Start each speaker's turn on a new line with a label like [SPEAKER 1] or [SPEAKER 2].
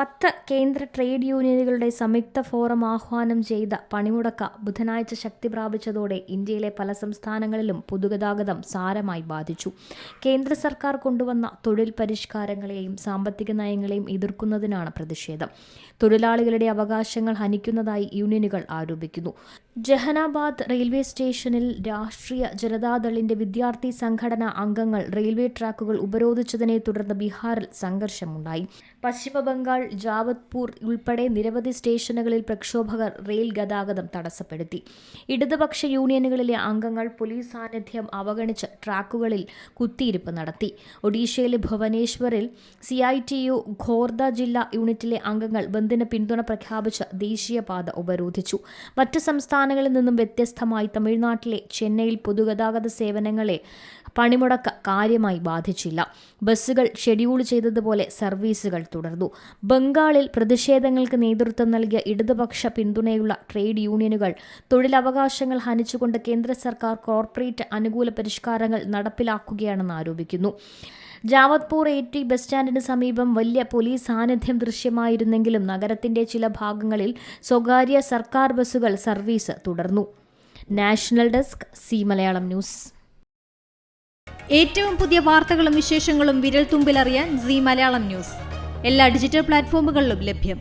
[SPEAKER 1] 10 കേന്ദ്ര ട്രേഡ് യൂണിയനുകളുടെ സംയുക്ത ഫോറം ആഹ്വാനം ചെയ്ത പണിമുടക്ക് ബുധനാഴ്ച ശക്തി പ്രാപിച്ചതോടെ ഇന്ത്യയിലെ പല സംസ്ഥാനങ്ങളിലും പൊതുഗതാഗതം സാരമായി ബാധിച്ചു. കേന്ദ്ര സർക്കാർ കൊണ്ടുവന്ന തൊഴിൽ പരിഷ്കാരങ്ങളെയും സാമ്പത്തിക നയങ്ങളെയും എതിർക്കുന്നതിനാണ് പ്രതിഷേധം. തൊഴിലാളികളുടെ അവകാശങ്ങൾ ഹനിക്കുന്നതായി യൂണിയനുകൾ ആരോപിക്കുന്നു. ജഹനാബാദ് റെയിൽവേ സ്റ്റേഷനിൽ രാഷ്ട്രീയ ജനതാദളിന്റെ വിദ്യാർത്ഥി സംഘടനാ അംഗങ്ങൾ റെയിൽവേ ട്രാക്കുകൾ ഉപരോധിച്ചതിനെ തുടർന്ന് ബീഹാറിൽ സംഘർഷമുണ്ടായി. പശ്ചിമബംഗാൾ ജാവത്പൂർ ഉൾപ്പെടെ നിരവധി സ്റ്റേഷനുകളിൽ പ്രക്ഷോഭകർ റെയിൽ ഗതാഗതം തടസ്സപ്പെടുത്തി. ഇടതുപക്ഷ യൂണിയനുകളിലെ അംഗങ്ങൾ പോലീസ് സാന്നിധ്യം അവഗണിച്ച് ട്രാക്കുകളിൽ കുത്തിയിരിപ്പ് നടത്തി. ഒഡീഷയിലെ ഭുവനേശ്വറിൽ CITU ഖോർദ ജില്ലാ യൂണിറ്റിലെ അംഗങ്ങൾ ബന്ദിന് പിന്തുണ പ്രഖ്യാപിച്ച് ദേശീയപാത ഉപരോധിച്ചു. മറ്റ് സംസ്ഥാനങ്ങളിൽ നിന്നും വ്യത്യസ്തമായി തമിഴ്നാട്ടിലെ ചെന്നൈയിൽ പൊതുഗതാഗത സേവനങ്ങളെ പണിമുടക്ക് കാര്യമായി ബാധിച്ചില്ല. ബസ്സുകൾ ഷെഡ്യൂൾ ചെയ്തതുപോലെ സർവീസുകൾ തുടർന്നു. ബംഗാളിൽ പ്രതിഷേധങ്ങൾക്ക് നേതൃത്വം നൽകിയ ഇടതുപക്ഷ പിന്തുണയുള്ള ട്രേഡ് യൂണിയനുകൾ തൊഴിലവകാശങ്ങൾ ഹനിച്ചുകൊണ്ട് കേന്ദ്ര സർക്കാർ കോർപ്പറേറ്റ് അനുകൂല പരിഷ്കാരങ്ങൾ നടപ്പിലാക്കുകയാണെന്ന് ആരോപിക്കുന്നു. ജാവത്പൂർ AT ബസ് സ്റ്റാൻഡിന് സമീപം വലിയ പോലീസ് സാന്നിധ്യം ദൃശ്യമായിരുന്നെങ്കിലും നഗരത്തിന്റെ ചില ഭാഗങ്ങളിൽ സ്വകാര്യ സർക്കാർ ബസ്സുകൾ സർവീസ് തുടർന്നു. National desk C Malayalam news.
[SPEAKER 2] ഏറ്റവും പുതിയ വാർത്തകളും വിശേഷങ്ങളും വിരൽ തുമ്പിലറിയാൻ സി മലയാളം ന്യൂസ് എല്ലാ ഡിജിറ്റൽ പ്ലാറ്റ്ഫോമുകളിലും ലഭ്യം.